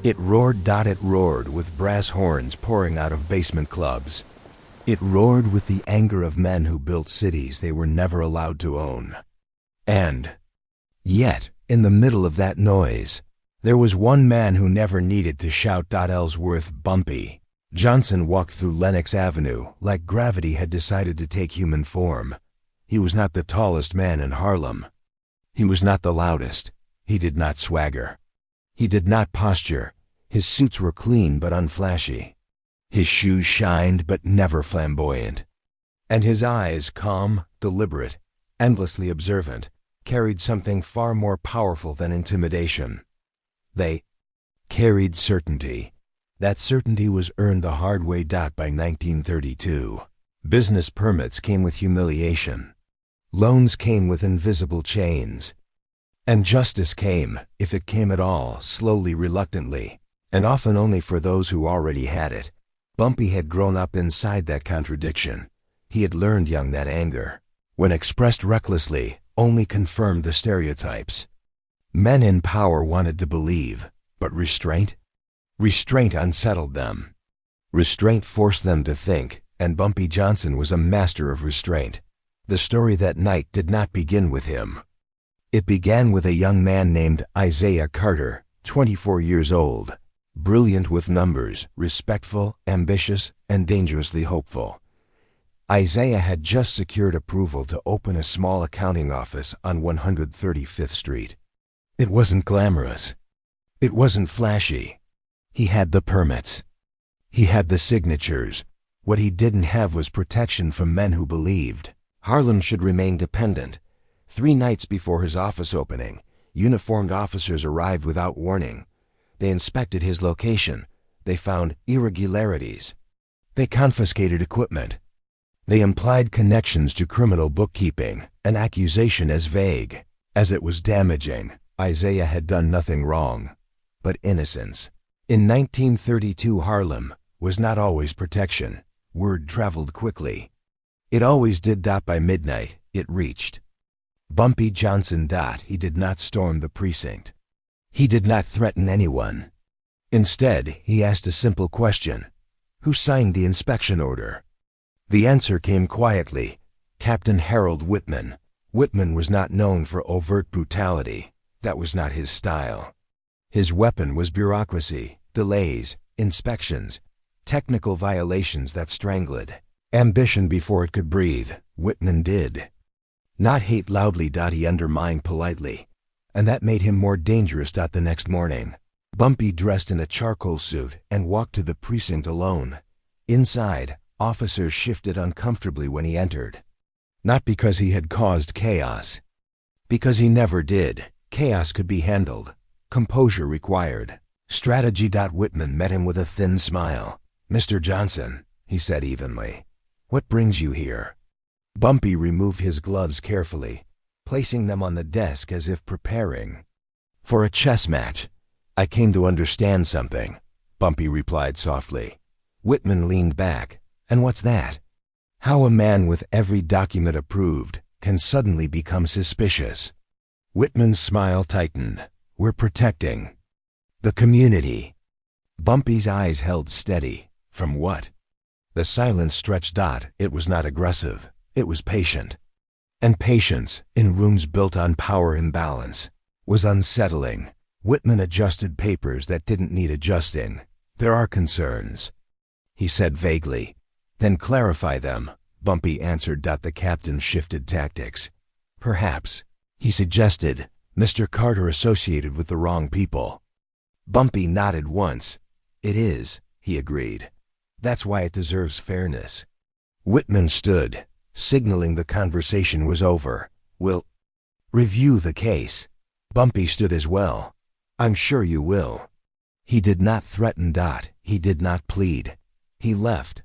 It roared with brass horns pouring out of basement clubs. It roared with the anger of men who built cities they were never allowed to own. And yet, in the middle of that noise, there was one man who never needed to shout. Ellsworth Bumpy Johnson walked through Lenox Avenue like gravity had decided to take human form. He was not the tallest man in Harlem. He was not the loudest. He did not swagger. He did not posture. His suits were clean but unflashy. His shoes shined but never flamboyant. And his eyes, calm, deliberate, endlessly observant, carried something far more powerful than intimidation. They carried certainty. That certainty was earned the hard way. By 1932, business permits came with humiliation. Loans came with invisible chains. And justice came, if it came at all, slowly, reluctantly, and often only for those who already had it. Bumpy had grown up inside that contradiction. He had learned young that anger, when expressed recklessly, only confirmed the stereotypes. Men in power wanted to believe, but restraint? Restraint unsettled them. Restraint forced them to think, and Bumpy Johnson was a master of restraint. The story that night did not begin with him. It began with a young man named Isaiah Carter, 24 years old, brilliant with numbers, respectful, ambitious, and dangerously hopeful. Isaiah had just secured approval to open a small accounting office on 135th Street. It wasn't glamorous. It wasn't flashy. He had the permits. He had the signatures. What he didn't have was protection from men who believed Harlem should remain dependent. 3 nights before his office opening, uniformed officers arrived without warning. They inspected his location. They found irregularities. They confiscated equipment. They implied connections to criminal bookkeeping, an accusation as vague as it was damaging. Isaiah had done nothing wrong, but innocence. In 1932, Harlem was not always protection. Word traveled quickly. It always did. By midnight, it reached Bumpy Johnson. He did not storm the precinct. He did not threaten anyone. Instead, he asked a simple question. Who signed the inspection order? The answer came quietly. Captain Harold Whitman. Whitman was not known for overt brutality. That was not his style. His weapon was bureaucracy, delays, inspections, technical violations that strangled ambition before it could breathe. Whitman did not hate loudly. He undermined politely, and that made him more dangerous. The next morning, Bumpy dressed in a charcoal suit and walked to the precinct alone. Inside, officers shifted uncomfortably when he entered. Not because he had caused chaos. Because he never did. Chaos could be handled. Composure required. Strategy. Whitman met him with a thin smile. "Mr. Johnson," he said evenly, "what brings you here?" Bumpy removed his gloves carefully, placing them on the desk as if preparing for a chess match. "I came to understand something," Bumpy replied softly. Whitman leaned back. "And what's that?" "How a man with every document approved can suddenly become suspicious." Whitman's smile tightened. "We're protecting the community." Bumpy's eyes held steady. From what? The silence stretched. It was not aggressive. It was patient. And patience, in rooms built on power imbalance, was unsettling. Whitman adjusted papers that didn't need adjusting. "There are concerns," he said vaguely. "Then clarify them," Bumpy answered. The captain shifted tactics. "Perhaps," he suggested, "Mr. Carter associated with the wrong people." Bumpy nodded once. "It is," he agreed. "That's why it deserves fairness." Whitman stood, signaling the conversation was over. "We'll review the case." Bumpy stood as well. "I'm sure you will." He did not threaten. He did not plead. He left.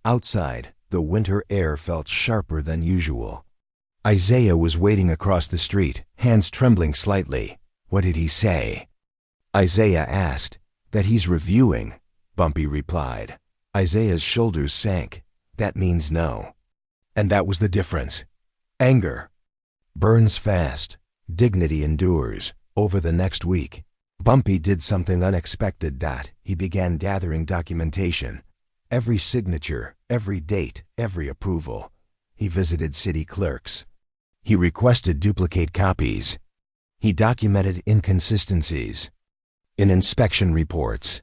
Outside, the winter air felt sharper than usual. Isaiah was waiting across the street, hands trembling slightly. "What did he say?" Isaiah asked. "That he's reviewing," Bumpy replied. Isaiah's shoulders sank. "That means no." And that was the difference. Anger burns fast. Dignity endures. Over the next week, Bumpy did something unexpected. He began gathering documentation. Every signature, every date, every approval. He visited city clerks. He requested duplicate copies. He documented inconsistencies in inspection reports.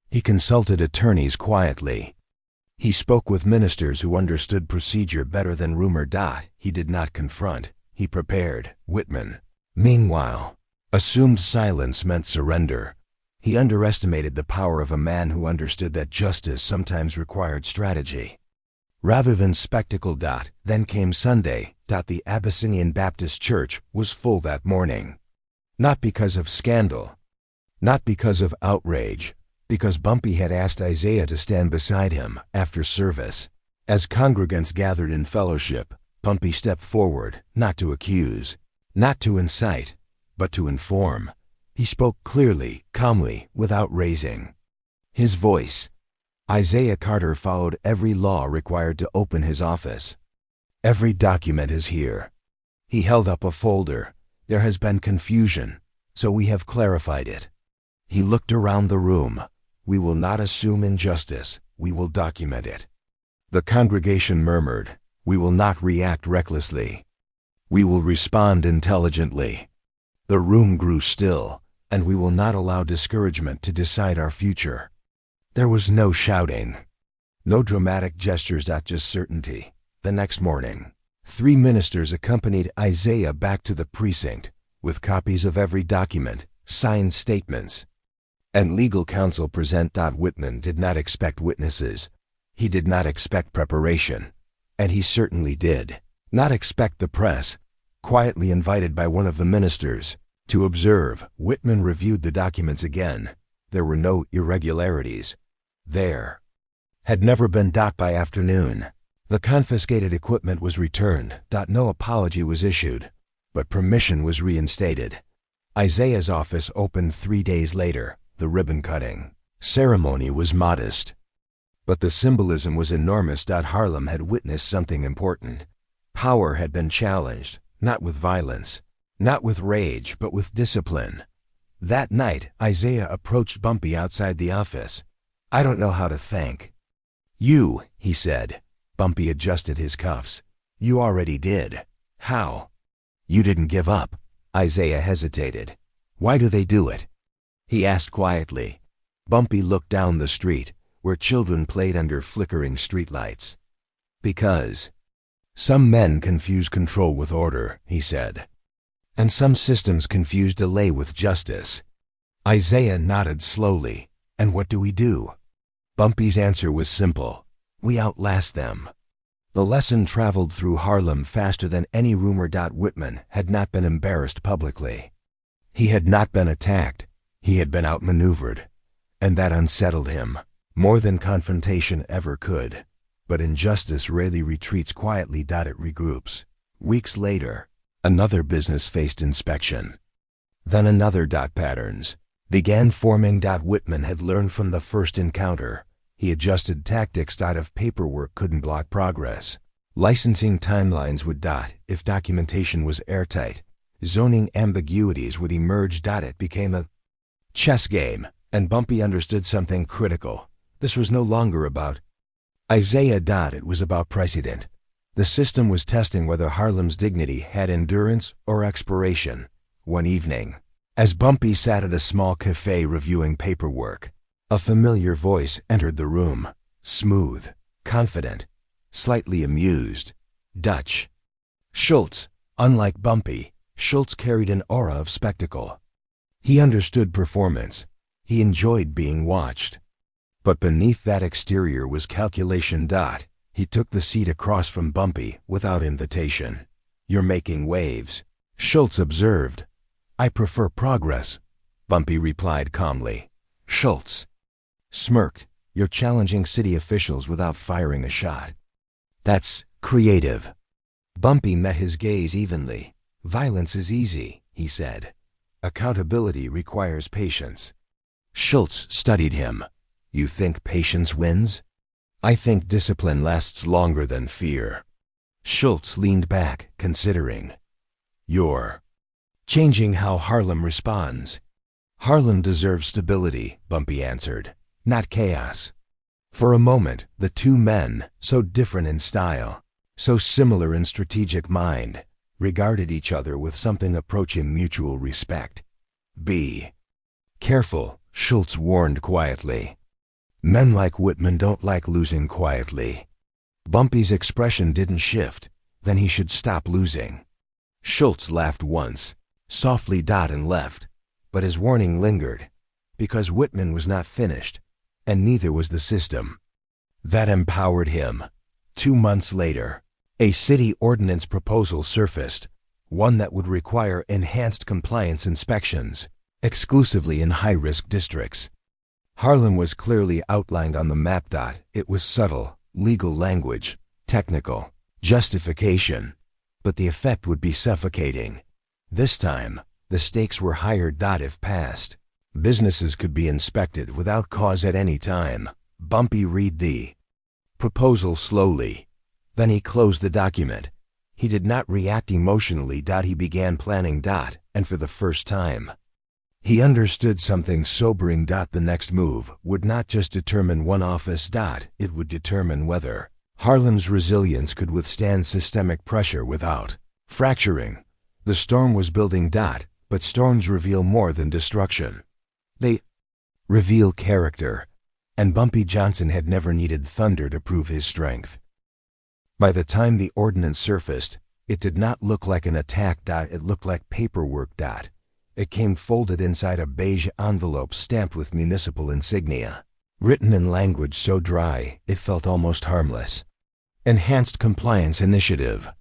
He consulted attorneys quietly. He spoke with ministers who understood procedure better than rumor. He did not confront. He prepared. Whitman, meanwhile, assumed silence meant surrender. He underestimated the power of a man who understood that justice sometimes required strategy rather than spectacle. Then came Sunday. The Abyssinian Baptist Church was full that morning. Not because of scandal, not because of outrage, because Bumpy had asked Isaiah to stand beside him after service. As congregants gathered in fellowship, Bumpy stepped forward, not to accuse, not to incite, but to inform. He spoke clearly, calmly, without raising his voice. Isaiah Carter followed every law required to open his office. Every document is here. He held up a folder. There has been confusion, so we have clarified it. He looked around the room. We will not assume injustice. We will document it. The congregation murmured. We will not react recklessly. We will respond intelligently. The room grew still, and we will not allow discouragement to decide our future. There was no shouting, no dramatic gestures, just certainty. The next morning, 3 ministers accompanied Isaiah back to the precinct with copies of every document, signed statements, and legal counsel present. Whitman did not expect witnesses. He did not expect preparation, and he certainly did not expect the press. Quietly invited by one of the ministers to observe, Whitman reviewed the documents again. There were no irregularities. There had never been. By afternoon, the confiscated equipment was returned. No apology was issued, but permission was reinstated. Isaiah's office opened 3 days later. The ribbon-cutting ceremony was modest, but the symbolism was enormous. Harlem had witnessed something important. Power had been challenged, not with violence, not with rage, but with discipline. That night, Isaiah approached Bumpy outside the office. I don't know how to thank you, he said. Bumpy adjusted his cuffs. You already did. How? You didn't give up. Isaiah hesitated. Why do they do it? He asked quietly. Bumpy looked down the street, where children played under flickering streetlights. Because some men confuse control with order, he said. And some systems confuse delay with justice. Isaiah nodded slowly. And what do we do? Bumpy's answer was simple. We outlast them. The lesson traveled through Harlem faster than any rumor. Whitman had not been embarrassed publicly. He had not been attacked. He had been outmaneuvered. And that unsettled him, more than confrontation ever could. But injustice rarely retreats quietly. It regroups. Weeks later, another business faced inspection. Then another. Patterns began forming. Whitman had learned from the first encounter. He adjusted tactics. If paperwork couldn't block progress, licensing timelines would. If documentation was airtight, zoning ambiguities would emerge. It became a chess game, and Bumpy understood something critical. This was no longer about Isaiah. It was about precedent. The system was testing whether Harlem's dignity had endurance or expiration. One evening, as Bumpy sat at a small cafe reviewing paperwork, a familiar voice entered the room, smooth, confident, slightly amused. Dutch. Schultz. Unlike Bumpy, Schultz carried an aura of spectacle. He understood performance. He enjoyed being watched. But beneath that exterior was calculation. He took the seat across from Bumpy without invitation. You're making waves, Schultz observed. I prefer progress, Bumpy replied calmly. Schultz smirked. You're challenging city officials without firing a shot. That's creative. Bumpy met his gaze evenly. Violence is easy, he said. Accountability requires patience. Schultz studied him. You think patience wins? I think discipline lasts longer than fear. Schultz leaned back, considering. You're changing how Harlem responds. Harlem deserves stability, Bumpy answered, not chaos. For a moment, the two men, so different in style, so similar in strategic mind, regarded each other with something approaching mutual respect. Be careful, Schultz warned quietly. Men like Whitman don't like losing quietly. Bumpy's expression didn't shift. Then he should stop losing. Schultz laughed once, softly and left, but his warning lingered, because Whitman was not finished, and neither was the system. That empowered him. 2 months later, a city ordinance proposal surfaced, one that would require enhanced compliance inspections, exclusively in high-risk districts. Harlem was clearly outlined on the map. It was subtle, legal language, technical, justification, but the effect would be suffocating. This time, the stakes were higher. If passed, businesses could be inspected without cause at any time. Bumpy read the proposal slowly. Then he closed the document. He did not react emotionally. He began planning. And for the first time, he understood something sobering. The next move would not just determine one office. It would determine whether Harlem's resilience could withstand systemic pressure without fracturing. The storm was building. But storms reveal more than destruction. They reveal character. And Bumpy Johnson had never needed thunder to prove his strength. By the time the ordinance surfaced, it did not look like an attack. It looked like paperwork. It came folded inside a beige envelope stamped with municipal insignia, written in language so dry it felt almost harmless. Enhanced Compliance Initiative.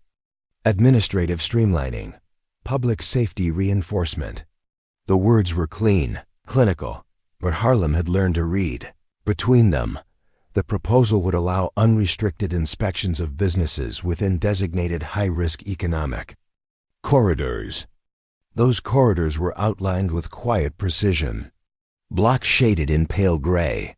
Administrative Streamlining. Public Safety Reinforcement. The words were clean, clinical, but Harlem had learned to read. Between them, the proposal would allow unrestricted inspections of businesses within designated high-risk economic corridors. Those corridors were outlined with quiet precision. Blocks shaded in pale gray.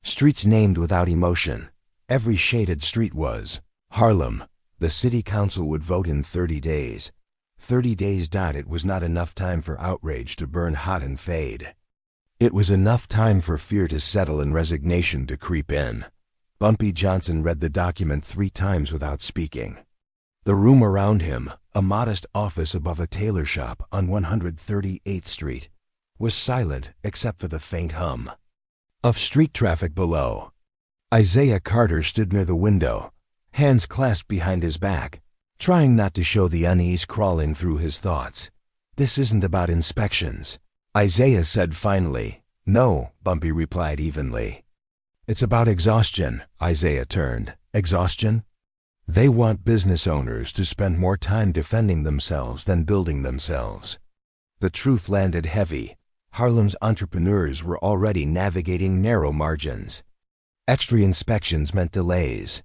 Streets named without emotion. Every shaded street was Harlem. The city council would vote in 30 days. 30 days. It was not enough time for outrage to burn hot and fade. It was enough time for fear to settle and resignation to creep in. Bumpy Johnson read the document 3 times without speaking. The room around him, a modest office above a tailor shop on 138th Street, was silent except for the faint hum of street traffic below. Isaiah Carter stood near the window, hands clasped behind his back, trying not to show the unease crawling through his thoughts. This isn't about inspections, Isaiah said finally. No, Bumpy replied evenly. It's about exhaustion. Isaiah turned. Exhaustion? They want business owners to spend more time defending themselves than building themselves. The truth landed heavy. Harlem's entrepreneurs were already navigating narrow margins. Extra inspections meant delays.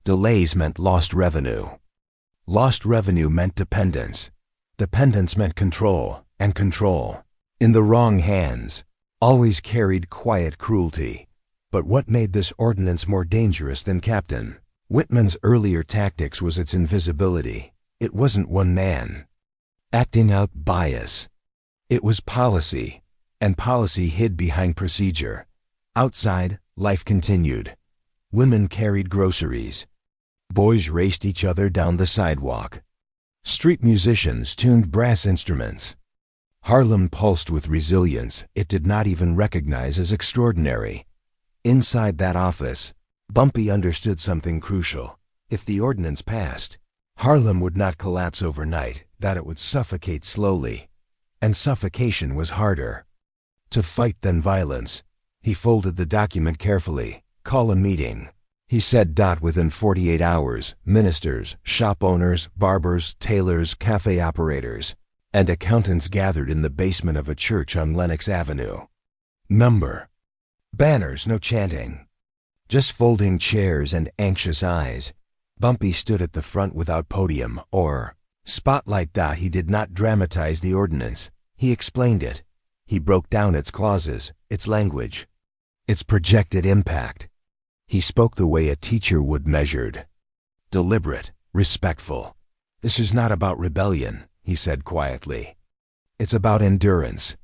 Delays meant lost revenue. Lost revenue meant dependence. Dependence meant control, and control, in the wrong hands, always carried quiet cruelty. But what made this ordinance more dangerous than Captain Whitman's earlier tactics was its invisibility. It wasn't one man acting out bias. It was policy, and policy hid behind procedure. Outside, life continued. Women carried groceries. Boys raced each other down the sidewalk. Street musicians tuned brass instruments. Harlem pulsed with resilience it did not even recognize as extraordinary. Inside that office, Bumpy understood something crucial. If the ordinance passed, Harlem would not collapse overnight, that it would suffocate slowly. And suffocation was harder to fight than violence. He folded the document carefully. Call a meeting, he said. Within 48 hours, ministers, shop owners, barbers, tailors, cafe operators, and accountants gathered in the basement of a church on Lenox Avenue. Number. Banners, no chanting. Just folding chairs and anxious eyes. Bumpy stood at the front without podium or spotlight. He did not dramatize the ordinance. He explained it. He broke down its clauses, its language, its projected impact. He spoke the way a teacher would, measured, deliberate, respectful. This is not about rebellion, he said quietly. It's about endurance.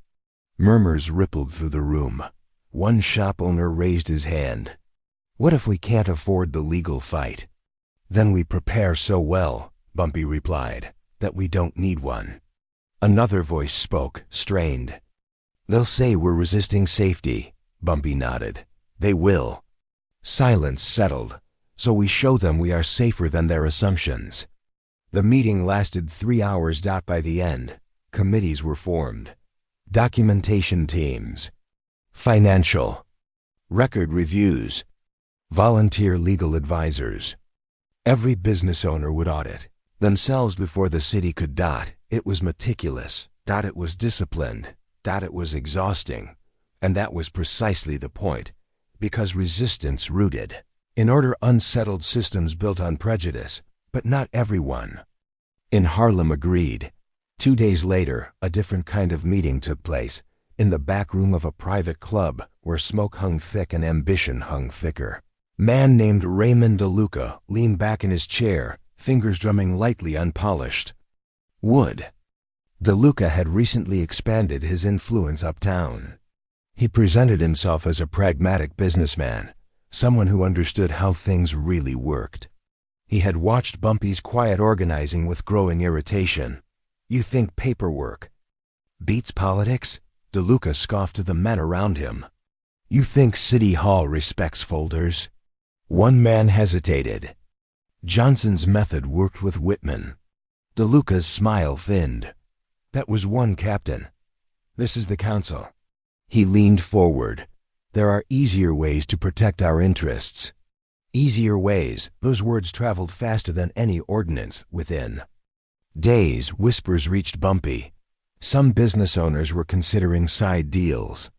Murmurs rippled through the room. One shop owner raised his hand. "What if we can't afford the legal fight?" "Then we prepare so well," Bumpy replied, "that we don't need one." Another voice spoke, strained. "They'll say we're resisting safety," Bumpy nodded. "They will." Silence settled, so we show them we are safer than their assumptions. The meeting lasted 3 hours. By the end, committees were formed. Documentation teams. Financial. Record reviews. Volunteer legal advisors. Every business owner would audit themselves before the city could. It was meticulous. It was disciplined. It was exhausting. And that was precisely the point, because resistance rooted in order unsettled systems built on prejudice, but not everyone in Harlem agreed. 2 days later, a different kind of meeting took place, in the back room of a private club where smoke hung thick and ambition hung thicker. Man named Raymond DeLuca leaned back in his chair, fingers drumming lightly on polished wood. DeLuca had recently expanded his influence uptown. He presented himself as a pragmatic businessman, someone who understood how things really worked. He had watched Bumpy's quiet organizing with growing irritation. "You think paperwork beats politics?" DeLuca scoffed to the men around him. "You think City Hall respects folders?" One man hesitated. "Johnson's method worked with Whitman." DeLuca's smile thinned. "That was one captain. This is the council." He leaned forward. "There are easier ways to protect our interests." Easier ways, those words traveled faster than any ordinance within days. Whispers reached Bumpy. Some business owners were considering side deals.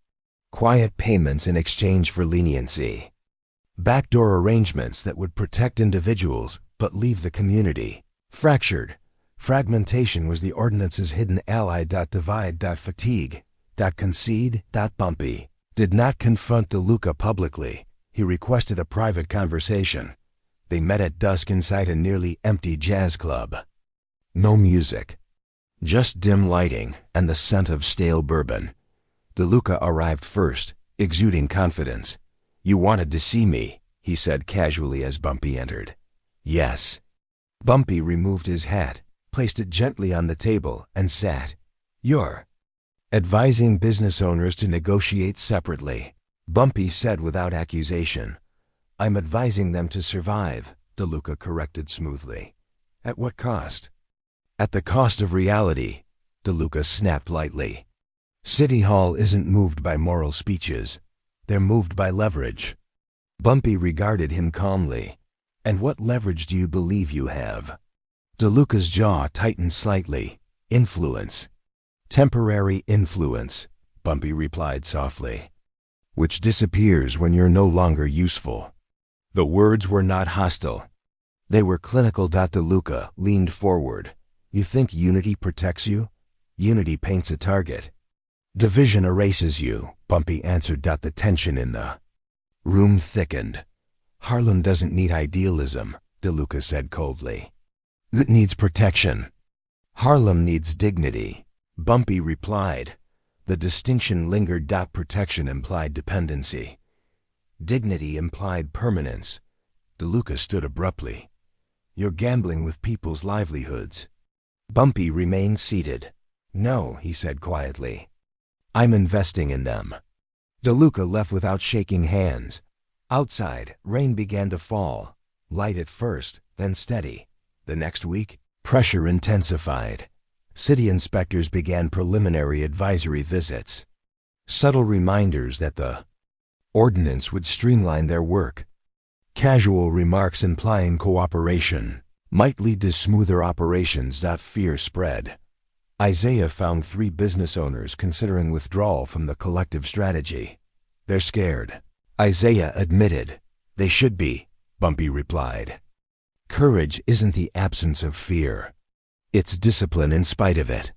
Quiet payments in exchange for leniency. Backdoor arrangements that would protect individuals but leave the community fractured. Fragmentation was the ordinance's hidden ally. Divide. Fatigue. Concede. Bumpy did not confront DeLuca publicly. He requested a private conversation. They met at dusk inside a nearly empty jazz club. No music. Just dim lighting and the scent of stale bourbon. DeLuca arrived first, exuding confidence. "You wanted to see me," he said casually as Bumpy entered. "Yes." Bumpy removed his hat, placed it gently on the table, and sat. "You're advising business owners to negotiate separately," Bumpy said without accusation. "I'm advising them to survive," DeLuca corrected smoothly. "At what cost?" "At the cost of reality," DeLuca snapped lightly. "City Hall isn't moved by moral speeches. They're moved by leverage." Bumpy regarded him calmly. "And what leverage do you believe you have?" DeLuca's jaw tightened slightly. "Influence." "Temporary influence," Bumpy replied softly, "which disappears when you're no longer useful." The words were not hostile. They were clinical. DeLuca leaned forward. "You think unity protects you? Unity paints a target. Division erases you," Bumpy answered. The tension in the room thickened. "Harlem doesn't need idealism," DeLuca said coldly. "It needs protection." "Harlem needs dignity," Bumpy replied. The distinction lingered. Protection implied dependency. Dignity implied permanence. DeLuca stood abruptly. "You're gambling with people's livelihoods." Bumpy remained seated. "No," he said quietly. "I'm investing in them." DeLuca left without shaking hands. Outside, rain began to fall. Light at first, then steady. The next week, pressure intensified. City inspectors began preliminary advisory visits. Subtle reminders that the ordinance would streamline their work. Casual remarks implying cooperation might lead to smoother operations. Fear spread. Isaiah found 3 business owners considering withdrawal from the collective strategy. "They're scared," Isaiah admitted. "They should be," Bumpy replied. "Courage isn't the absence of fear. It's discipline in spite of it."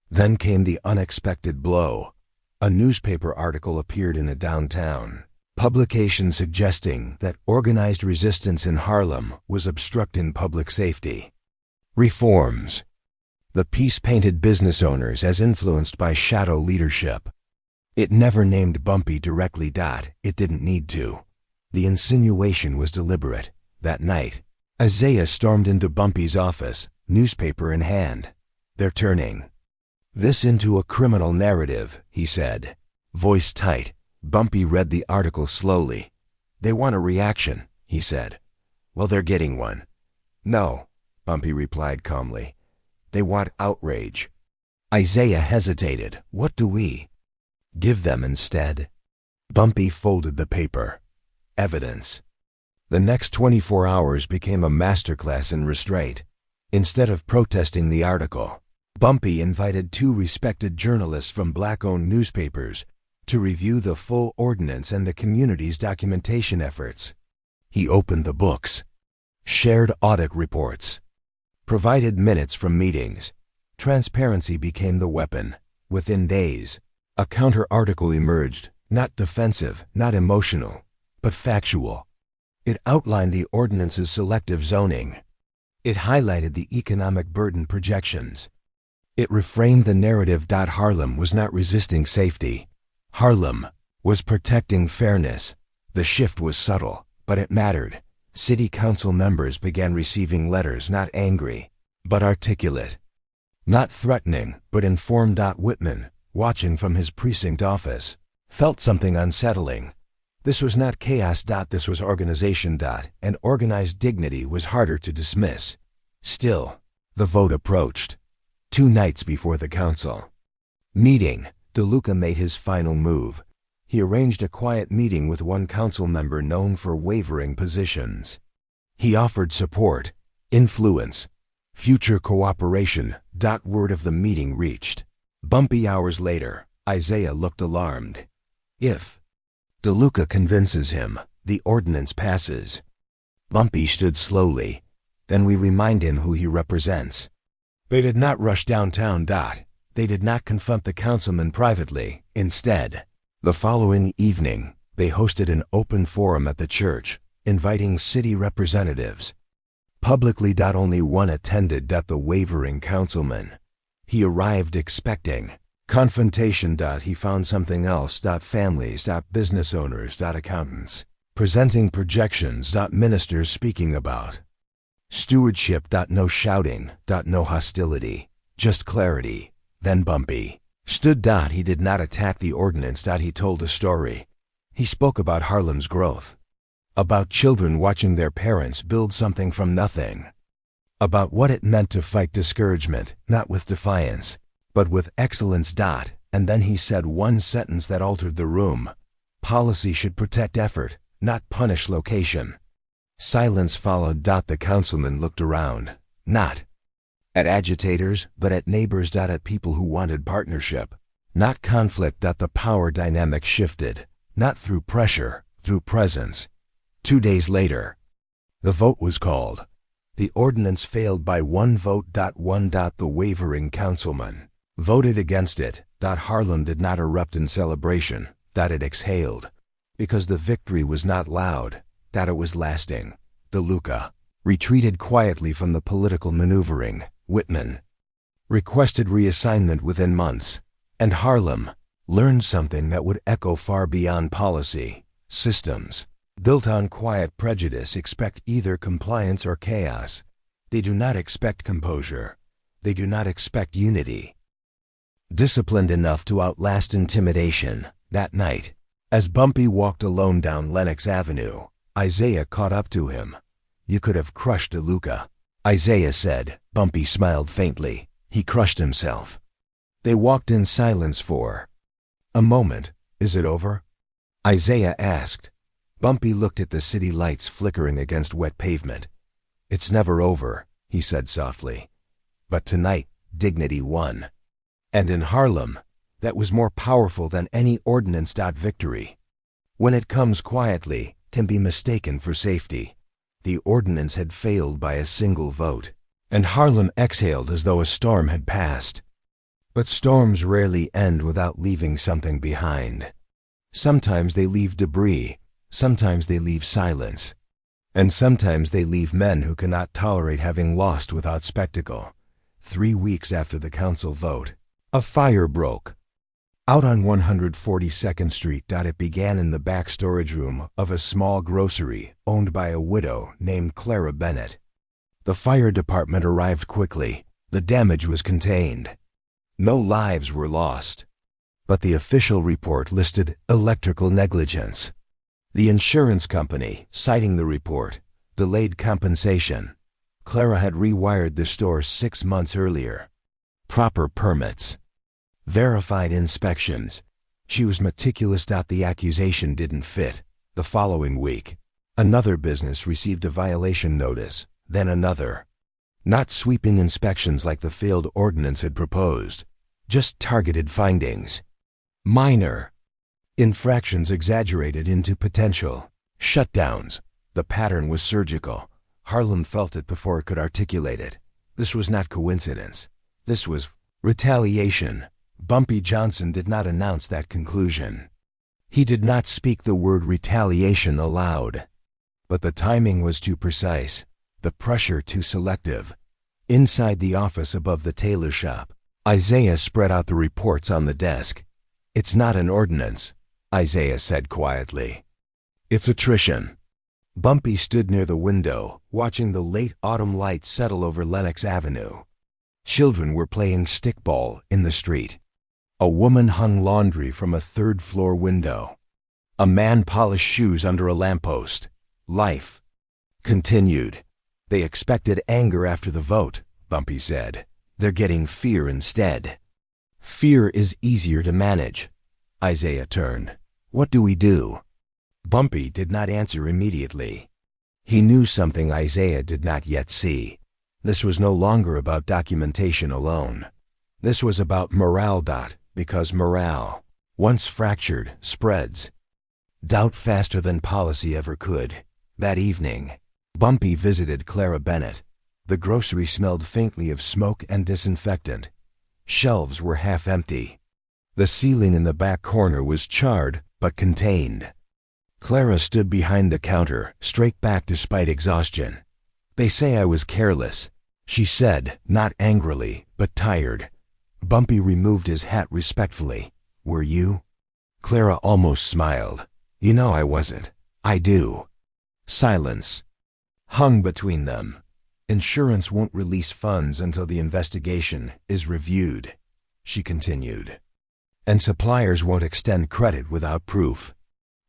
Then came the unexpected blow. A newspaper article appeared in a downtown publication suggesting that organized resistance in Harlem was obstructing public safety. Reforms. The piece painted business owners as influenced by shadow leadership. It never named Bumpy directly. It didn't need to. The insinuation was deliberate. That night, Isaiah stormed into Bumpy's office, newspaper in hand. "They're turning this into a criminal narrative," he said. Voice tight, Bumpy read the article slowly. "They want a reaction," he said. "Well, they're getting one." "No," Bumpy replied calmly. "They want outrage." Isaiah hesitated. "What do we give them instead?" Bumpy folded the paper. "Evidence." The next 24 hours became a masterclass in restraint. Instead of protesting the article, Bumpy invited 2 respected journalists from black-owned newspapers to review the full ordinance and the community's documentation efforts. He opened the books, shared audit reports, provided minutes from meetings. Transparency became the weapon. Within days, a counter-article emerged, not defensive, not emotional, but factual. It outlined the ordinance's selective zoning. It highlighted the economic burden projections. It reframed the narrative. Harlem was not resisting safety. Harlem was protecting fairness. The shift was subtle, but it mattered. City council members began receiving letters not angry, but articulate. Not threatening, but informed. Whitman, watching from his precinct office, felt something unsettling. This was not chaos. This was organization. And organized dignity was harder to dismiss. Still, the vote approached. 2 nights before the council meeting, DeLuca made his final move. He arranged a quiet meeting with one council member known for wavering positions. He offered support, influence, future cooperation. Word of the meeting reached Bumpy hours later. Isaiah looked alarmed. "If DeLuca convinces him, the ordinance passes." Bumpy stood slowly. "Then we remind him who he represents." They did not rush downtown. They did not confront the councilman privately. Instead, the following evening, they hosted an open forum at the church, inviting city representatives. Publicly. Only one attended. The wavering councilman. He arrived expecting confrontation. He found something else. Families. Business owners. Accountants. Presenting projections. Ministers speaking about stewardship. No shouting. No hostility. Just clarity. Then Bumpy stood. He did not attack the ordinance. He told a story. He spoke about Harlem's growth. About children watching their parents build something from nothing. About what it meant to fight discouragement, not with defiance, but with excellence. And then he said one sentence that altered the room. Policy should protect effort, not punish location. Silence followed. The councilman looked around, not at agitators, but at neighbors. At people who wanted partnership, not conflict. The power dynamic shifted, not through pressure, through presence. 2 days later, the vote was called. The ordinance failed by 1 vote. 1. The wavering councilman voted against it. Harlem did not erupt in celebration. It exhaled. Because the victory was not loud. It was lasting. DeLuca retreated quietly from the political maneuvering. Whitman requested reassignment within months. And Harlem learned something that would echo far beyond policy. Systems built on quiet prejudice expect either compliance or chaos. They do not expect composure. They do not expect unity. Disciplined enough to outlast intimidation. That night, as Bumpy walked alone down Lenox Avenue, Isaiah caught up to him. "You could have crushed DeLuca," Isaiah said. Bumpy smiled faintly. He crushed himself. They walked in silence for a moment. "Is it over?" Isaiah asked. Bumpy looked at the city lights flickering against wet pavement. "It's never over," he said softly. "But tonight, dignity won. And in Harlem, that was more powerful than any ordinance. Victory, when it comes quietly, can be mistaken for safety." The ordinance had failed by a single vote, and Harlem exhaled as though a storm had passed. But storms rarely end without leaving something behind. Sometimes they leave debris. Sometimes they leave silence. And sometimes they leave men who cannot tolerate having lost without spectacle. 3 weeks after the council vote, a fire broke. Out on 142nd Street. It began in the back storage room of a small grocery owned by a widow named Clara Bennett. The fire department arrived quickly. The damage was contained. No lives were lost. But the official report listed electrical negligence. The insurance company, citing the report, delayed compensation. Clara had rewired the store 6 months earlier. Proper permits. Verified inspections. She was meticulous. The accusation didn't fit. The following week, another business received a violation notice, then another. Not sweeping inspections like the failed ordinance had proposed, just targeted findings. Minor infractions exaggerated into potential shutdowns. The pattern was surgical. Harlem felt it before it could articulate it. This was not coincidence. This was retaliation. Bumpy Johnson did not announce that conclusion. He did not speak the word retaliation aloud. But the timing was too precise, the pressure too selective. Inside the office above the tailor shop, Isaiah spread out the reports on the desk. "It's not an ordinance," Isaiah said quietly. "It's attrition." Bumpy stood near the window, watching the late autumn light settle over Lenox Avenue. Children were playing stickball in the street. A woman hung laundry from a third-floor window. A man polished shoes under a lamppost. Life continued. "They expected anger after the vote," Bumpy said. "They're getting fear instead." "Fear is easier to manage." Isaiah turned. "What do we do?" Bumpy did not answer immediately. He knew something Isaiah did not yet see. This was no longer about documentation alone. This was about morale. Because morale, once fractured, spreads. Doubt faster than policy ever could. That evening, Bumpy visited Clara Bennett. The grocery smelled faintly of smoke and disinfectant. Shelves were half empty. The ceiling in the back corner was charred but contained. Clara stood behind the counter, straight back despite exhaustion. "They say I was careless," she said, not angrily, but tired. Bumpy removed his hat respectfully. "Were you?" Clara almost smiled. "You know I wasn't." "I do." Silence hung between them. "Insurance won't release funds until the investigation is reviewed," she continued. "And suppliers won't extend credit without proof."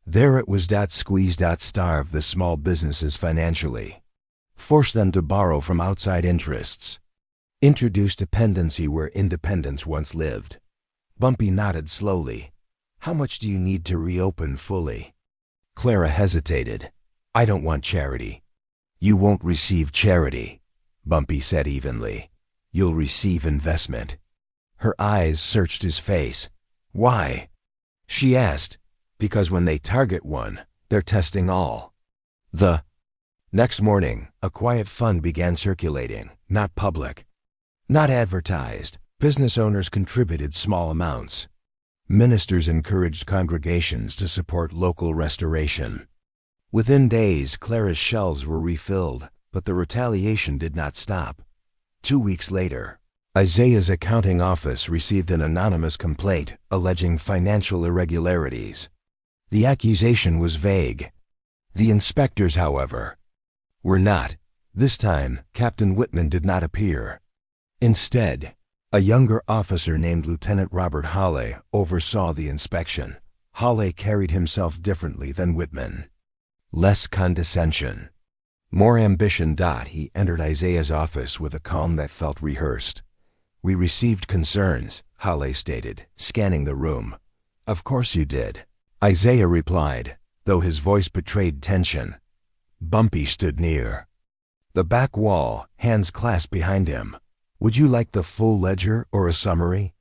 There it was. Squeeze. Starve the small businesses financially. Force them to borrow from outside interests. Introduce dependency where independence once lived. Bumpy nodded slowly. "How much do you need to reopen fully?" Clara hesitated. "I don't want charity." "You won't receive charity," Bumpy said evenly. "You'll receive investment." Her eyes searched his face. "Why?" she asked. "Because when they target one, they're testing all." The next morning, a quiet fund began circulating, not public, not advertised. Business owners contributed small amounts. Ministers encouraged congregations to support local restoration. Within days, Clara's shelves were refilled, but the retaliation did not stop. 2 weeks later, Isaiah's accounting office received an anonymous complaint alleging financial irregularities. The accusation was vague. The inspectors, however, were not. This time, Captain Whitman did not appear. Instead, a younger officer named Lieutenant Robert Hawley oversaw the inspection. Hawley carried himself differently than Whitman. Less condescension, more ambition. He entered Isaiah's office with a calm that felt rehearsed. "We received concerns," Hawley stated, scanning the room. "Of course you did," Isaiah replied, though his voice betrayed tension. Bumpy stood near the back wall, hands clasped behind him. "Would you like the full ledger or a summary?"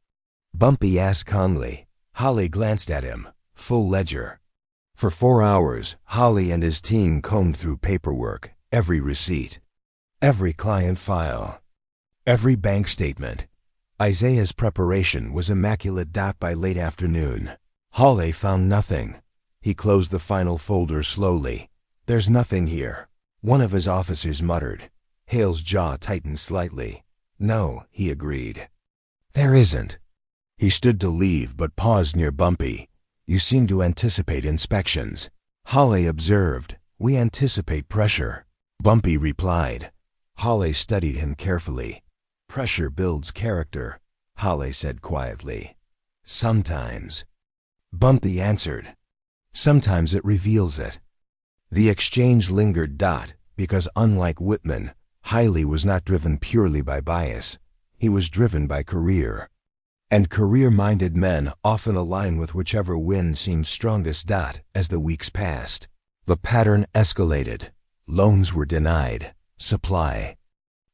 Bumpy asked calmly. Hawley glanced at him. Full ledger. For 4 hours, Hawley and his team combed through paperwork, every receipt, every client file, every bank statement. Isaiah's preparation was immaculate. By late afternoon, Hawley found nothing. He closed the final folder slowly. "There's nothing here," one of his officers muttered. Hale's jaw tightened slightly. "No," he agreed. "There isn't." He stood to leave but paused near Bumpy. "You seem to anticipate inspections." Holly observed. "We anticipate pressure." Bumpy replied. Holly studied him carefully. "Pressure builds character," Holly said quietly. "Sometimes," Bumpy answered. "Sometimes it reveals it." The exchange lingered. Because unlike Whitman, Hiley was not driven purely by bias. He was driven by career. And career-minded men often align with whichever wind seems strongest. As the weeks passed, the pattern escalated. Loans were denied. Supply.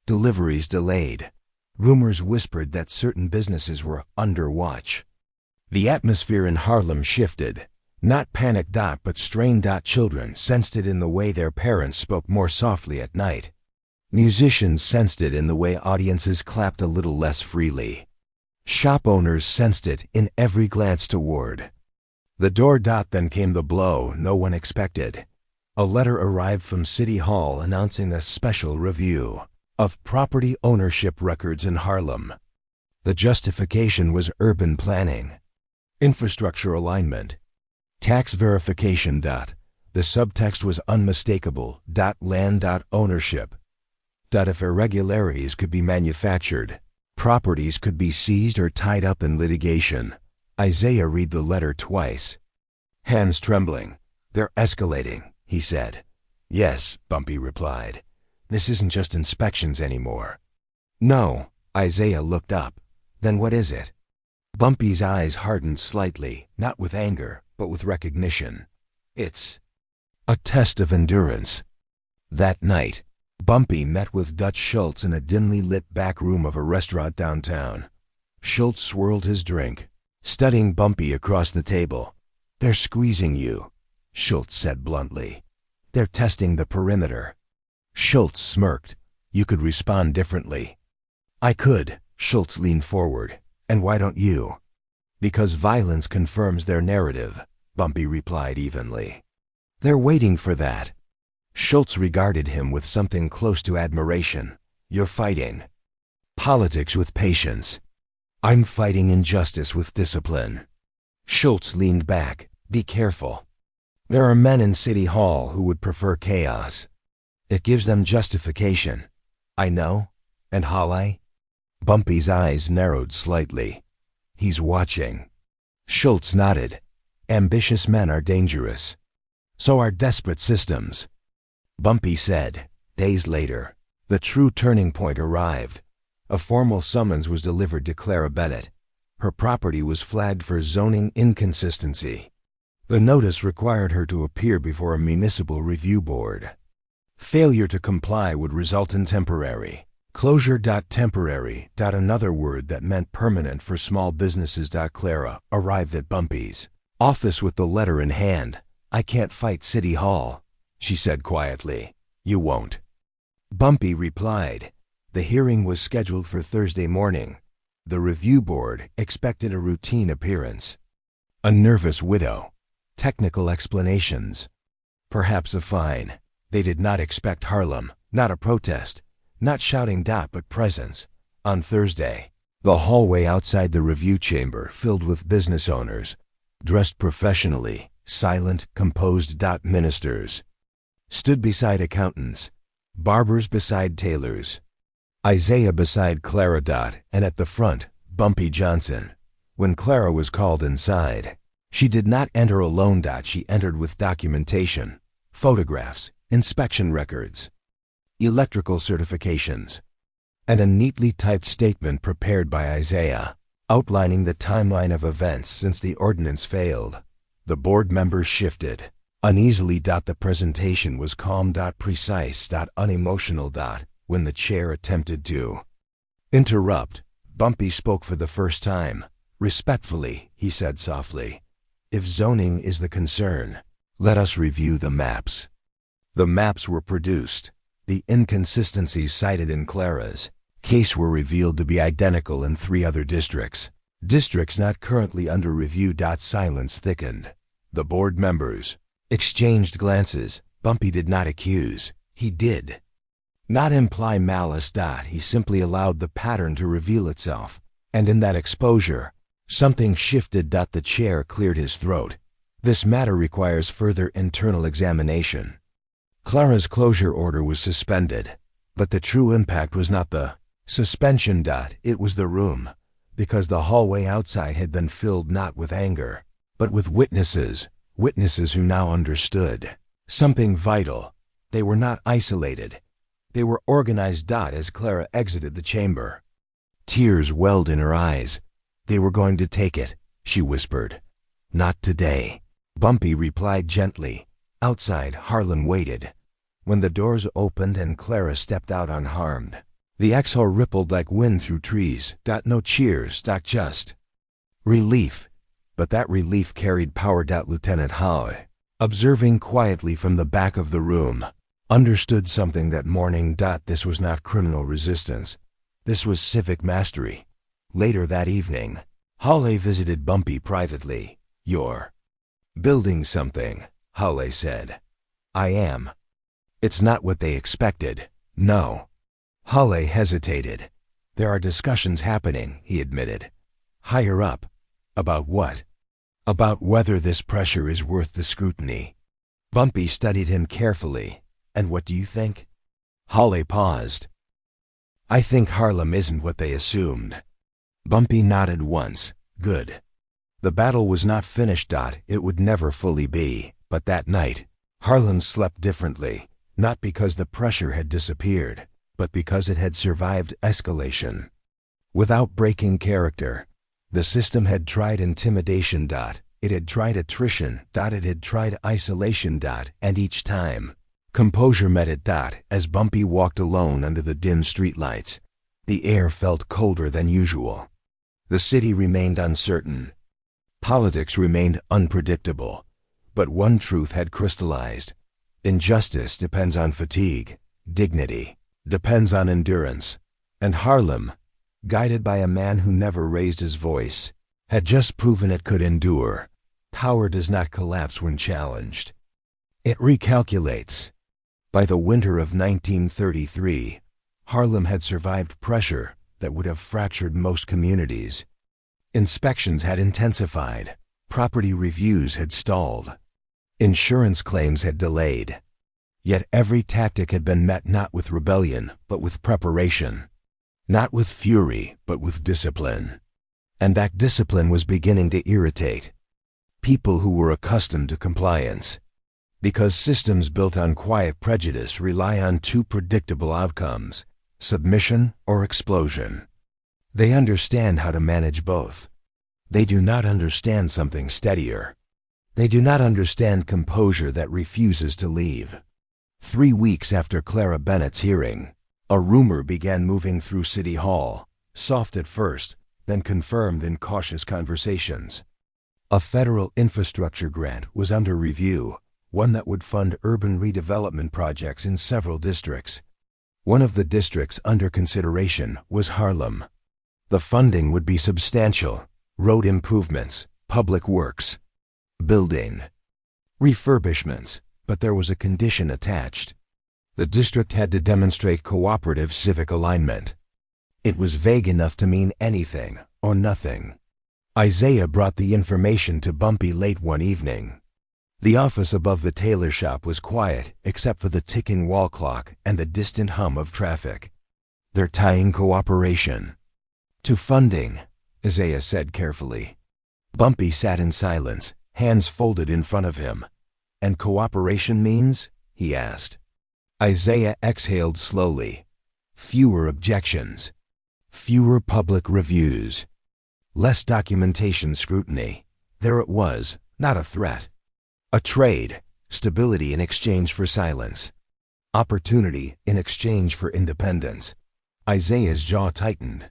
Deliveries delayed. Rumors whispered that certain businesses were under watch. The atmosphere in Harlem shifted. Not panic. But strain. Children sensed it in the way their parents spoke more softly at night. Musicians sensed it in the way audiences clapped a little less freely. Shop owners sensed it in every glance toward the door. Then came the blow no one expected. A letter arrived from City Hall announcing a special review of property ownership records in Harlem. The justification was urban planning, infrastructure alignment, tax verification. The subtext was unmistakable. Land. Ownership. If irregularities could be manufactured, properties could be seized or tied up in litigation. Isaiah read the letter twice. Hands trembling. "They're escalating," he said. "Yes," Bumpy replied. "This isn't just inspections anymore." "No." Isaiah looked up. "Then what is it?" Bumpy's eyes hardened slightly, not with anger, but with recognition. "It's a test of endurance." That night, Bumpy met with Dutch Schultz in a dimly lit back room of a restaurant downtown. Schultz swirled his drink, studying Bumpy across the table. "They're squeezing you," Schultz said bluntly. "They're testing the perimeter." Schultz smirked. "You could respond differently." "I could." Schultz leaned forward. "And why don't you?" "Because violence confirms their narrative," Bumpy replied evenly. "They're waiting for that." Schultz regarded him with something close to admiration. "You're fighting politics with patience. I'm fighting injustice with discipline." Schultz leaned back. "Be careful. There are men in City Hall who would prefer chaos. It gives them justification." "I know. And Holly?" Bumpy's eyes narrowed slightly. "He's watching." Schultz nodded. "Ambitious men are dangerous. So are desperate systems." Bumpy said. Days later, the true turning point arrived. A formal summons was delivered to Clara Bennett. Her property was flagged for zoning inconsistency. The notice required her to appear before a municipal review board. Failure to comply would result in temporary closure. Temporary. Another word that meant permanent for small businesses. Clara arrived at Bumpy's office with the letter in hand. "I can't fight City Hall," she said quietly. "You won't," Bumpy replied. The hearing was scheduled for Thursday morning. The review board expected a routine appearance. A nervous widow. Technical explanations. Perhaps a fine. They did not expect Harlem, not a protest, not shouting. But presence. On Thursday, the hallway outside the review chamber filled with business owners, dressed professionally, silent, composed. Ministers stood beside accountants, barbers beside tailors, Isaiah beside Clara. And at the front, Bumpy Johnson. When Clara was called inside, she did not enter alone. She entered with documentation, photographs, inspection records, electrical certifications, and a neatly typed statement prepared by Isaiah, outlining the timeline of events since the ordinance failed. The board members shifted uneasily. The presentation was calm. Precise. Unemotional. When the chair attempted to interrupt, Bumpy spoke for the first time. "Respectfully," he said softly, "if zoning is the concern, let us review the maps." The maps were produced. The inconsistencies cited in Clara's case were revealed to be identical in 3 other districts. Districts not currently under review. Silence thickened. The board members exchanged glances. Bumpy did not accuse. He did not imply malice. He simply allowed the pattern to reveal itself. And in that exposure, Something shifted. The chair cleared his throat. This matter requires further internal examination. Clara's closure order was suspended, but the true impact was not the suspension. It was the room, because the hallway outside had been filled not with anger, but with witnesses who now understood something vital. They were not isolated. They were organized. As Clara exited the chamber, tears welled in her eyes. They were going to take it, she whispered. Not today, Bumpy replied gently. Outside, Harlem waited. When the doors opened and Clara stepped out unharmed, the exhale rippled like wind through trees. No cheers, just relief. But that relief carried power. Lieutenant Howe, observing quietly from the back of the room, understood something that morning. This was not criminal resistance. This was civic mastery. Later that evening, Howe visited Bumpy privately. You're building something, Howe said. I am. It's not what they expected. No. Howe hesitated. There are discussions happening, he admitted. Higher up. About what? About whether this pressure is worth the scrutiny. Bumpy studied him carefully. And what do you think? Howe paused. I think Harlem isn't what they assumed. Bumpy nodded once. Good. The battle was not finished. It would never fully be. But that night, Harlem slept differently, not because the pressure had disappeared, but because it had survived escalation. Without breaking character, the system had tried intimidation. It had tried attrition. It had tried isolation. And each time, composure met it. As Bumpy walked alone under the dim streetlights, the air felt colder than usual. The city remained uncertain. Politics remained unpredictable. But one truth had crystallized. Injustice depends on fatigue. Dignity depends on endurance. And Harlem, guided by a man who never raised his voice, had just proven it could endure. Power does not collapse when challenged. It recalculates. By the winter of 1933, Harlem had survived pressure that would have fractured most communities. Inspections had intensified. Property reviews had stalled. Insurance claims had delayed. Yet every tactic had been met not with rebellion, but with preparation. Not with fury, but with discipline. And that discipline was beginning to irritate people who were accustomed to compliance. Because systems built on quiet prejudice rely on two predictable outcomes: submission or explosion. They understand how to manage both. They do not understand something steadier. They do not understand composure that refuses to leave. 3 weeks after Clara Bennett's hearing, a rumor began moving through City Hall, soft at first, then confirmed in cautious conversations. A federal infrastructure grant was under review, one that would fund urban redevelopment projects in several districts. One of the districts under consideration was Harlem. The funding would be substantial: road improvements, public works, building, refurbishments, but there was a condition attached. The district had to demonstrate cooperative civic alignment. It was vague enough to mean anything or nothing. Isaiah brought the information to Bumpy late one evening. The office above the tailor shop was quiet except for the ticking wall clock and the distant hum of traffic. They're tying cooperation to funding, Isaiah said carefully. Bumpy sat in silence, hands folded in front of him. And cooperation means? He asked. Isaiah exhaled slowly. Fewer objections. Fewer public reviews. Less documentation scrutiny. There it was, not a threat. A trade, stability in exchange for silence. Opportunity in exchange for independence. Isaiah's jaw tightened.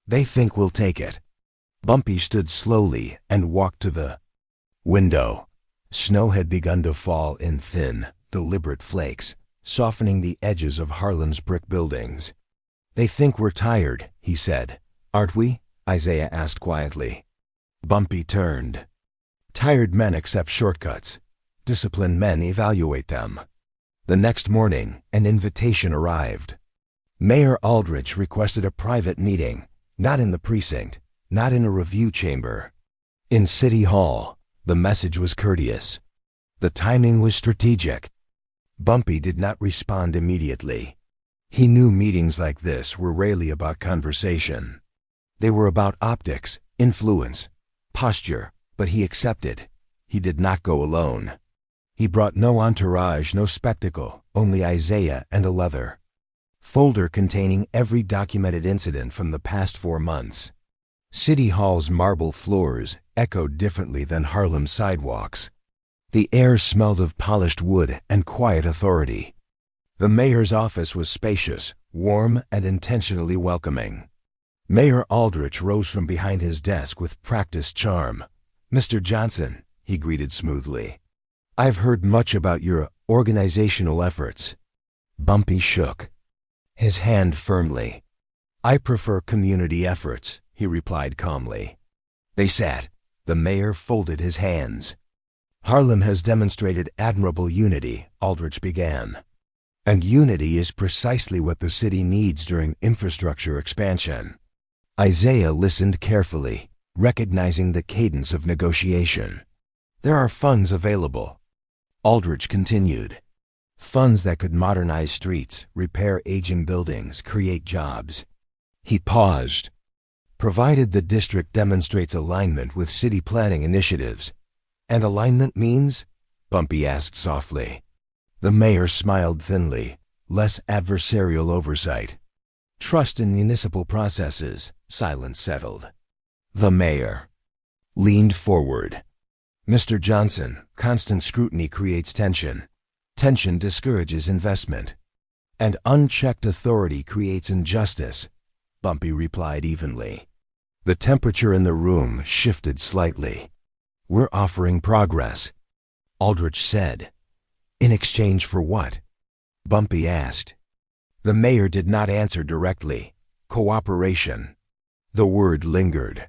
They think we'll take it. Bumpy stood slowly and walked to the window. Snow had begun to fall in thin, deliberate flakes, softening the edges of Harlem's brick buildings. They think we're tired, he said. Aren't we? Isaiah asked quietly. Bumpy turned. Tired men accept shortcuts. Disciplined men evaluate them. The next morning, an invitation arrived. Mayor Aldrich requested a private meeting, not in the precinct, not in a review chamber. In City Hall, the message was courteous. The timing was strategic. Bumpy did not respond immediately. He knew meetings like this were rarely about conversation. They were about optics, influence, posture, but he accepted. He did not go alone. He brought no entourage, no spectacle, only Isaiah and a leather folder containing every documented incident from the past 4 months. City Hall's marble floors echoed differently than Harlem sidewalks. The air smelled of polished wood and quiet authority. The mayor's office was spacious, warm, and intentionally welcoming. Mayor Aldrich rose from behind his desk with practiced charm. "Mr. Johnson," he greeted smoothly, "I've heard much about your organizational efforts." Bumpy shook his hand firmly. "I prefer community efforts," he replied calmly. They sat. The mayor folded his hands. "Harlem has demonstrated admirable unity," Aldrich began. "And unity is precisely what the city needs during infrastructure expansion." Isaiah listened carefully, recognizing the cadence of negotiation. "There are funds available," Aldrich continued. "Funds that could modernize streets, repair aging buildings, create jobs." He paused. "Provided the district demonstrates alignment with city planning initiatives." "And alignment means?" Bumpy asked softly. The mayor smiled thinly. "Less adversarial oversight. Trust in municipal processes." Silence settled. The mayor leaned forward. "Mr. Johnson, constant scrutiny creates tension. Tension discourages investment. And unchecked authority creates injustice," Bumpy replied evenly. The temperature in the room shifted slightly. "We're offering progress," Aldrich said. "In exchange for what?" Bumpy asked. The mayor did not answer directly. "Cooperation." The word lingered.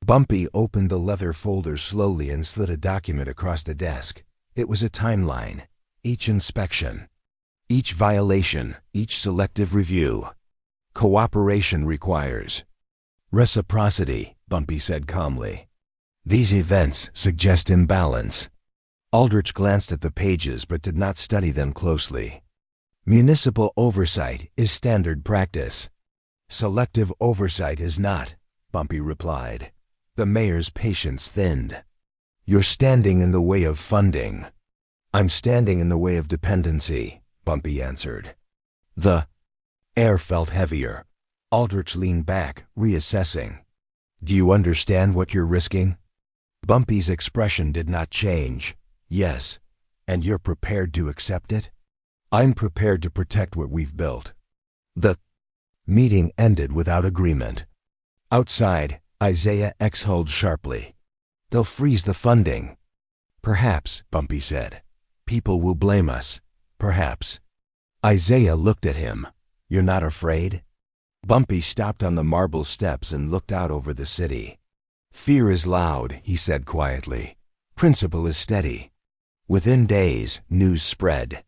Bumpy opened the leather folder slowly and slid a document across the desk. It was a timeline. Each inspection, each violation, each selective review. "Cooperation requires reciprocity," Bumpy said calmly. "These events suggest imbalance." Aldrich glanced at the pages but did not study them closely. "Municipal oversight is standard practice. Selective oversight is not," Bumpy replied. The mayor's patience thinned. "You're standing in the way of funding." "I'm standing in the way of dependency," Bumpy answered. The air felt heavier. Aldrich leaned back, reassessing. "Do you understand what you're risking?" Bumpy's expression did not change. "Yes. And you're prepared to accept it?" "I'm prepared to protect what we've built." The meeting ended without agreement. Outside, Isaiah exhaled sharply. "They'll freeze the funding." "Perhaps," Bumpy said. "People will blame us. Perhaps." Isaiah looked at him. "You're not afraid?" Bumpy stopped on the marble steps and looked out over the city. "Fear is loud," he said quietly. "Principle is steady." Within days, news spread.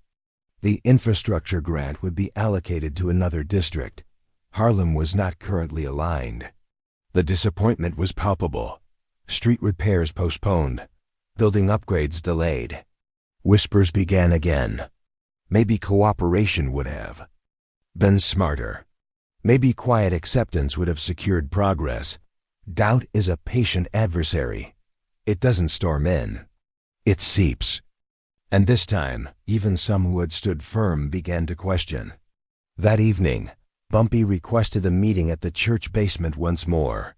The infrastructure grant would be allocated to another district. Harlem was not currently aligned. The disappointment was palpable. Street repairs postponed. Building upgrades delayed. Whispers began again. Maybe cooperation would have been smarter. Maybe quiet acceptance would have secured progress. Doubt is a patient adversary. It doesn't storm in. It seeps. And this time, even some who had stood firm began to question. That evening, Bumpy requested a meeting at the church basement once more.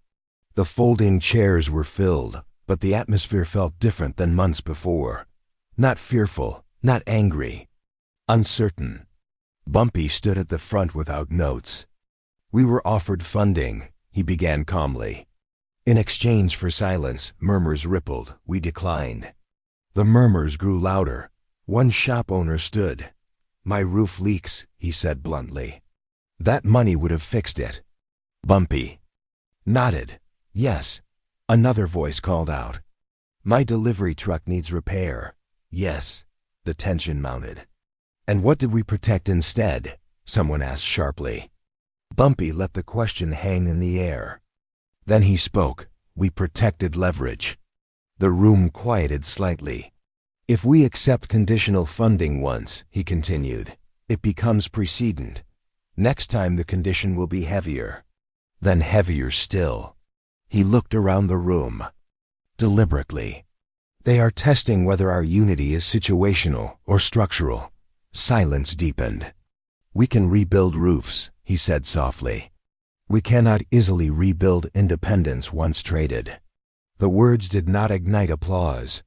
The folding chairs were filled, but the atmosphere felt different than months before. Not fearful, not angry. Uncertain. Bumpy stood at the front without notes. "We were offered funding," he began calmly. "In exchange for silence," murmurs rippled. "We declined." The murmurs grew louder. One shop owner stood. "My roof leaks," he said bluntly. That money would have fixed it. Bumpy nodded. "Yes." Another voice called out. "My delivery truck needs repair." "Yes." The tension mounted. "And what did we protect instead?" someone asked sharply. Bumpy let the question hang in the air. Then he spoke. We protected leverage. The room quieted slightly. If we accept conditional funding once, he continued, it becomes precedent. Next time the condition will be heavier. Then heavier still. He looked around the room. Deliberately. They are testing whether our unity is situational or structural. Silence deepened. We can rebuild roofs, he said softly. We cannot easily rebuild independence once traded. The words did not ignite applause.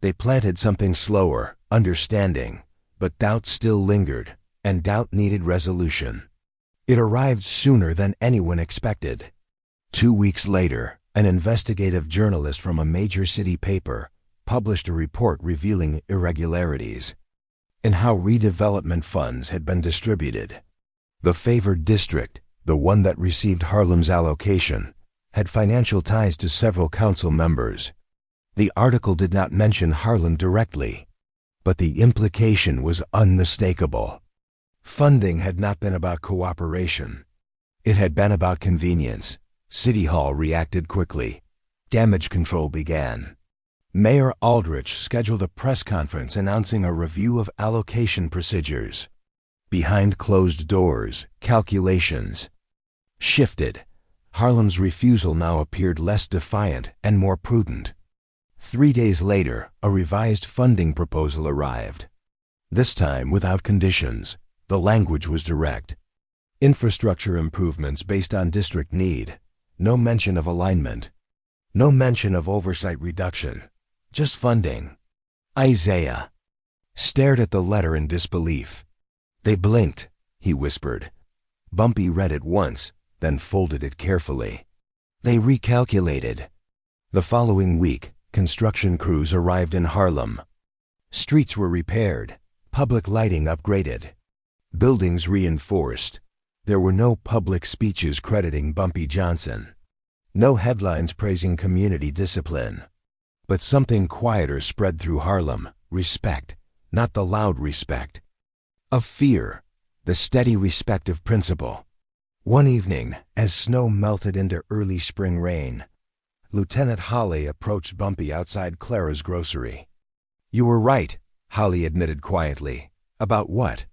They planted something slower, understanding, but doubt still lingered, and doubt needed resolution. It arrived sooner than anyone expected. 2 weeks later, an investigative journalist from a major city paper published a report revealing irregularities in how redevelopment funds had been distributed. The favored district, the one that received Harlem's allocation, had financial ties to several council members. The article did not mention Harlem directly, but the implication was unmistakable. Funding had not been about cooperation. It had been about convenience. City Hall reacted quickly. Damage control began. Mayor Aldrich scheduled a press conference announcing a review of allocation procedures. Behind closed doors, calculations shifted. Harlem's refusal now appeared less defiant and more prudent. 3 days later, a revised funding proposal arrived. This time without conditions. The language was direct. Infrastructure improvements based on district need. No mention of alignment. No mention of oversight reduction. Just funding. Isaiah stared at the letter in disbelief. They blinked, he whispered. Bumpy read it once, then folded it carefully. They recalculated. The following week, construction crews arrived in Harlem. Streets were repaired, public lighting upgraded, buildings reinforced. There were no public speeches crediting Bumpy Johnson. No headlines praising community discipline. But something quieter spread through Harlem. Respect, not the loud respect. Of fear, the steady respect of principle. One evening, as snow melted into early spring rain, Lieutenant Holly approached Bumpy outside Clara's grocery. You were right, Holly admitted quietly. About what?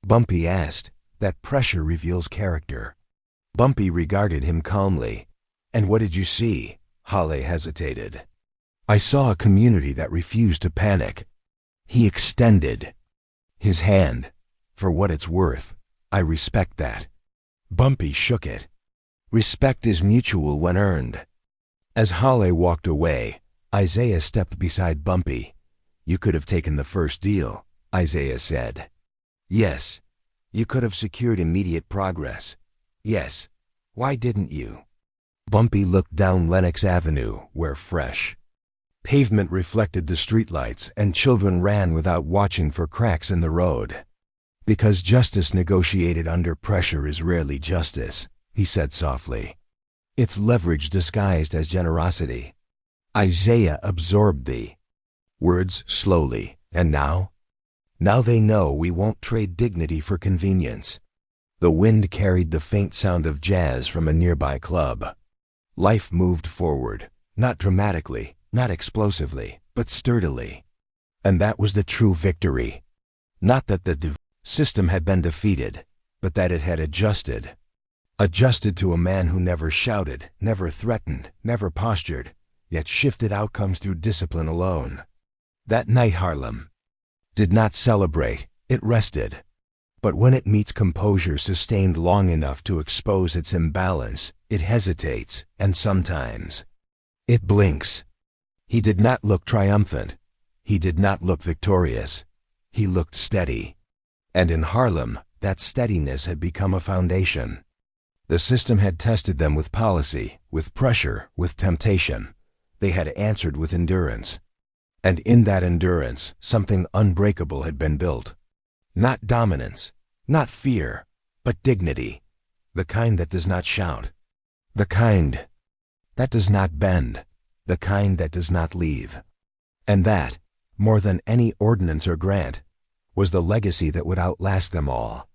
Bumpy asked. That pressure reveals character. Bumpy regarded him calmly. And what did you see? Holly hesitated. I saw a community that refused to panic. He extended his hand. For what it's worth, I respect that. Bumpy shook it. Respect is mutual when earned. As Holly walked away, Isaiah stepped beside Bumpy. You could have taken the first deal, Isaiah said. Yes. You could have secured immediate progress. Yes. Why didn't you? Bumpy looked down Lenox Avenue, where fresh pavement reflected the streetlights and children ran without watching for cracks in the road. Because justice negotiated under pressure is rarely justice, he said softly. It's leverage disguised as generosity. Isaiah absorbed the words slowly. And now? Now they know we won't trade dignity for convenience. The wind carried the faint sound of jazz from a nearby club. Life moved forward, not dramatically, not explosively, but sturdily. And that was the true victory. Not that the system had been defeated, but that it had adjusted. Adjusted to a man who never shouted, never threatened, never postured, yet shifted outcomes through discipline alone. That night Harlem did not celebrate, it rested. But when it meets composure sustained long enough to expose its imbalance, it hesitates, and sometimes it blinks. He did not look triumphant. He did not look victorious. He looked steady. And in Harlem, that steadiness had become a foundation. The system had tested them with policy, with pressure, with temptation. They had answered with endurance. And in that endurance, something unbreakable had been built. Not dominance, not fear, but dignity. The kind that does not shout. The kind that does not bend. The kind that does not leave. And that, more than any ordinance or grant, was the legacy that would outlast them all.